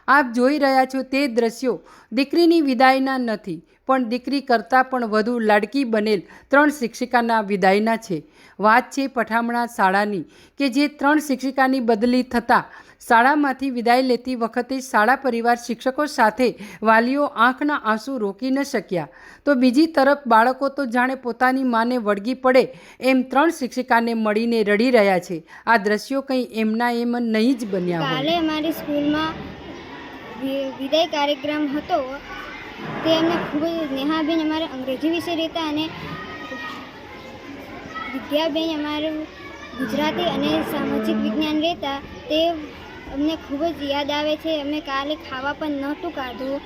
આપ જોઈ રહ્યા છો તે દ્રશ્યો દીકરીની વિદાયના નથી, પણ દીકરી કરતાં પણ વધુ લાડકી બનેલ 3 શિક્ષિકાના વિદાયના છે. વાત છે પઠામણા શાળાની કે જે 3 શિક્ષિકાની બદલી થતાં શાળામાંથી વિદાય લેતી વખતે શાળા પરિવાર શિક્ષકો સાથે વાલીઓ આંખના આંસુ રોકી ન શક્યા, તો બીજી તરફ બાળકો તો જાણે પોતાની માને વળગી પડે એમ 3 શિક્ષિકાને મળીને રડી રહ્યા છે. આ દ્રશ્યો કંઈ એમના એમ નહીં જ બન્યા હોય. કાલે અમારી સ્કૂલમાં વિદાય કાર્યક્રમ હતો, તે અમને ખૂબ જ, નેહાબેન અમારે અંગ્રેજી વિષય રહેતા અને વિદ્યાબેન અમારે ગુજરાતી અને સામાજિક વિજ્ઞાન રહેતા, તે અમને ખૂબ જ યાદ આવે છે. અમે કાલે ખાવા પણ નહોતું કાઢ્યું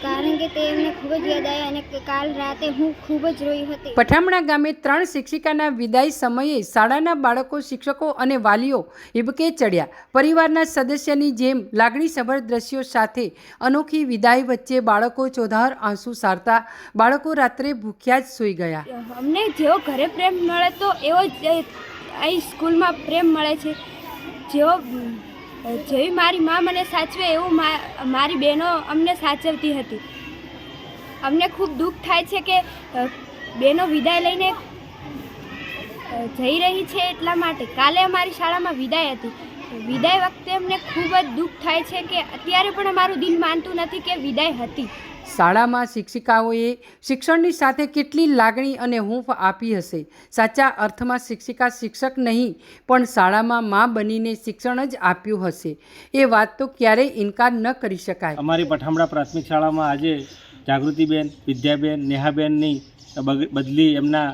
કારણ કે તે અમને ખૂબ જ યાદ આવે અને કાલ રાતે હું ખૂબ જ રોઈ હતી. પઠામણા ગામે 3 શિક્ષિકાના વિદાય સમયે શાળાના બાળકો, શિક્ષકો અને વાલીઓ હિબકે ચડ્યા. પરિવારના સદસ્યની જેમ લાગણીસભર દ્રશ્યો સાથે અનોખી વિદાય વચ્ચે બાળકો ચોધાર આંસુ સારતા બાળકો રાત્રે ભૂખ્યા જ સૂઈ ગયા. અમને જેવો ઘરે પ્રેમ મળે તો એવો જ અહીં સ્કૂલમાં પ્રેમ મળે છે. જેવી મારી મા મને સાચવે એવું મારી બહેનો અમને સાચવતી હતી. અમને ખૂબ દુઃખ થાય છે કે બહેનો વિદાય લઈને જઈ રહી છે. એટલા માટે કાલે અમારી શાળામાં વિદાય હતી. વિદાય વખતે અમને ખૂબ જ દુઃખ થાય છે કે અત્યારે પણ અમારું દિલ માનતું નથી કે વિદાય હતી. શાળામાં શિક્ષિકાઓએ શિક્ષણની સાથે કેટલી લાગણી અને હૂંફ આપી હશે. સાચા અર્થમાં શિક્ષિકા શિક્ષક નહીં પણ શાળામાં મા બનીને શિક્ષણ જ આપ્યું હશે. એ વાત તો ક્યારેય ઇનકાર ન કરી શકાય. અમારી પઠામણા પ્રાથમિક શાળામાં આજે જાગૃતિબેન, વિદ્યાબેન, નેહાબેનની બદલી એમના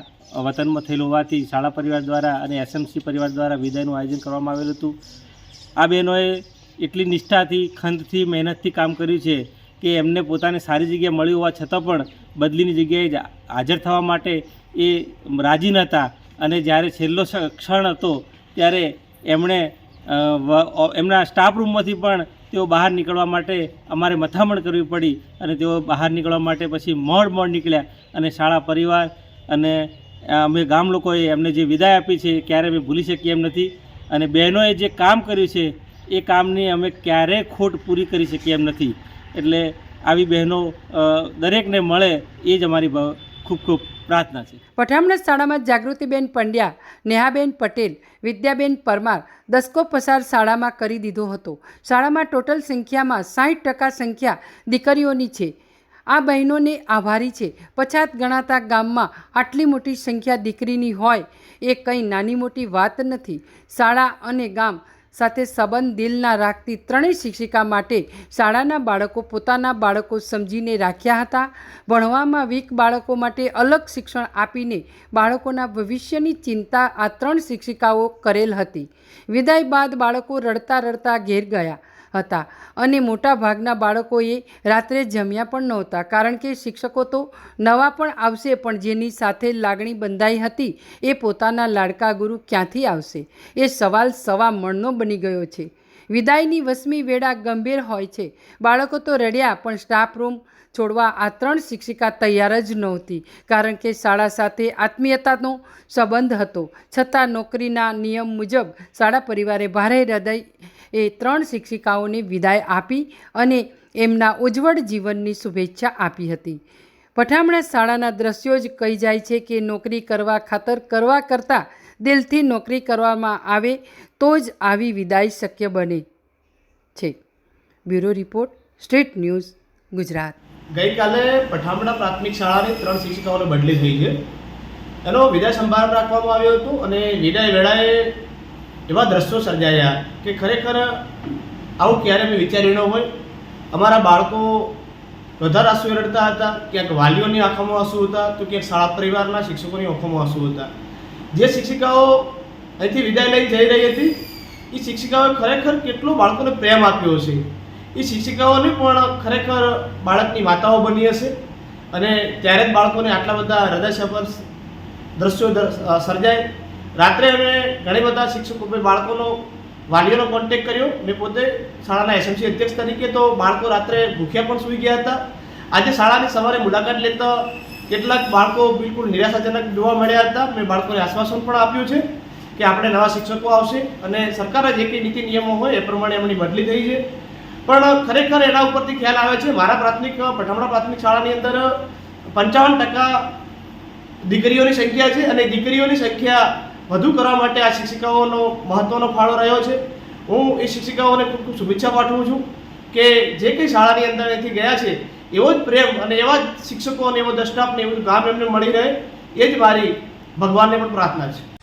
વતનમાં થયેલ હોવાથી શાળા પરિવાર દ્વારા અને એસએમસી પરિવાર દ્વારા વિદાયનું આયોજન કરવામાં આવેલું હતું. આ બહેનોએ એટલી નિષ્ઠાથી, ખંતથી, મહેનતથી કામ કર્યું છે કે એમને પોતાને સારી જગ્યાએ મળી હોવા છતાં પણ બદલીની જગ્યાએ હાજર થવા માટે એ રાજી નહોતા. અને જ્યારે છેલ્લો ક્ષણ હતો ત્યારે એમણે એમના સ્ટાફ રૂમમાંથી પણ તેઓ બહાર નીકળવા માટે અમારે મથામણ કરવી પડી અને તેઓ બહાર નીકળવા માટે પછી મોડ નીકળ્યા. અને શાળા પરિવાર અને અમે ગામ લોકોએ એમને જે વિદાય આપી છે ક્યારેય અમે ભૂલી શકીએ એમ નથી. અને બહેનોએ જે કામ કર્યું છે એ કામની અમે ક્યારેય ખોટ પૂરી કરી શકીએ એમ નથી. એટલે આવી બહેનો દરેકને મળે એ જ અમારી ખૂબ ખૂબ પ્રાર્થના છે. પઠામણા શાળામાં જાગૃતિબેન પંડ્યા, નેહાબેન પટેલ, વિદ્યાબેન પરમાર દસકો પસાર શાળામાં કરી દીધો હતો. શાળામાં ટોટલ સંખ્યામાં 60% સંખ્યા દીકરીઓની છે. આ બહેનોને આભારી છે. પછાત ગણાતા ગામમાં આટલી મોટી સંખ્યા દીકરીની હોય એ કંઈ નાની મોટી વાત નથી. શાળા અને ગામ સાથે સંબંધ દિલના રાખતી 3 શિક્ષિકા માટે શાળાના બાળકો પોતાના બાળકો સમજીને રાખ્યા હતા. ભણવામાં વીક બાળકો માટે અલગ શિક્ષણ આપીને બાળકોના ભવિષ્યની ચિંતા આ 3 શિક્ષિકાઓ કરેલ હતી. વિદાય બાદ બાળકો રડતા રડતા ઘેર ગયા હતા અને મોટા ભાગના બાળકોએ રાત્રે જમ્યા પણ નહોતા, કારણ કે શિક્ષકો તો નવા પણ આવશે પણ જેની સાથે લાગણી બંધાઈ હતી એ પોતાના લાડકા ગુરુ ક્યાંથી આવશે? એ સવાલ સવા મણનો બની ગયો છે. વિદાયની 8મી વેળા ગંભીર હોય છે. બાળકો તો રડ્યા પણ સ્ટાફ રૂમ છોડવા આ 3 શિક્ષિકા તૈયાર જ નહોતી, કારણ કે શાળા સાથે આત્મીયતાનો સંબંધ હતો. છતાં નોકરીના નિયમ મુજબ શાળા પરિવારે ભારે હૃદય એ 3 શિક્ષિકાઓને વિદાય આપી અને એમના ઉજ્જવળ જીવનની શુભેચ્છા આપી હતી. પઠામણા શાળાના દ્રશ્યો જ કહી જાય છે કે નોકરી કરવા ખાતર કરવા કરતાં દિલથી નોકરી કરવામાં આવે તો જ આવી વિદાય શક્ય બને છે. Bureau report, state news, Gujarat. ગઈકાલે પઠામણા પ્રાથમિક શાળાની 3 શિક્ષિકાઓને બદલી થઈ છે. એનો વિદાય સંભાળ રાખવામાં આવ્યો હતો અને વિદાય વેળાએ એવા દ્રશ્યો સર્જાયા કે ખરેખર આવું ક્યારે મેં વિચાર્યું ન હોય. અમારા બાળકો વધારે આંસુ રડતા હતા, ક્યાંક વાલીઓની આંખોમાં આંસુ હતા તો ક્યાંક શાળા પરિવારના શિક્ષકોની આંખોમાં આંસુ હતા. જે શિક્ષિકાઓ અહીંથી વિદાય લઈ જઈ રહી હતી એ શિક્ષિકાઓએ ખરેખર કેટલો બાળકોને પ્રેમ આપ્યો છે. એ શિક્ષિકાઓને પણ ખરેખર બાળકની માતાઓ બની હશે અને ત્યારે જ બાળકોને આટલા બધા હૃદયસ્પર્શ દ્રશ્યો સર્જાય. રાત્રે અમે ઘણી બધા શિક્ષકો બાળકોનો વાલીઓનો કોન્ટેક્ટ કર્યો. મેં પોતે શાળાના એસએમસી અધ્યક્ષ તરીકે તો બાળકો રાત્રે ભૂખ્યા પણ સૂઈ ગયા હતા. આજે શાળાની સવારે મુલાકાત લેતા કેટલાક બાળકો બિલકુલ નિરાશાજનક જોવા મળ્યા હતા. મેં બાળકોને આશ્વાસન પણ આપ્યું છે કે આપણે નવા શિક્ષકો આવશે અને સરકારે જે કંઈ નીતિ નિયમો હોય એ પ્રમાણે એમની બદલી થઈ છે. પણ ખરેખર એના ઉપરથી ખ્યાલ આવે છે મારા પઠામણા પ્રાથમિક શાળાની અંદર 55% દીકરીઓની સંખ્યા છે અને દીકરીઓની સંખ્યા વધુ કરવા માટે આ શિક્ષિકાઓનો મહત્ત્વનો ફાળો રહ્યો છે. હું એ શિક્ષિકાઓને ખૂબ ખૂબ શુભેચ્છા પાઠવું છું કે જે કંઈ શાળાની અંદર અહીંથી ગયા છે એવો જ પ્રેમ અને એવા જ શિક્ષકો અને એવો દસ્ટાફ ને એવું કામ એમને મળી રહે એ જ મારી ભગવાનને પણ પ્રાર્થના છે.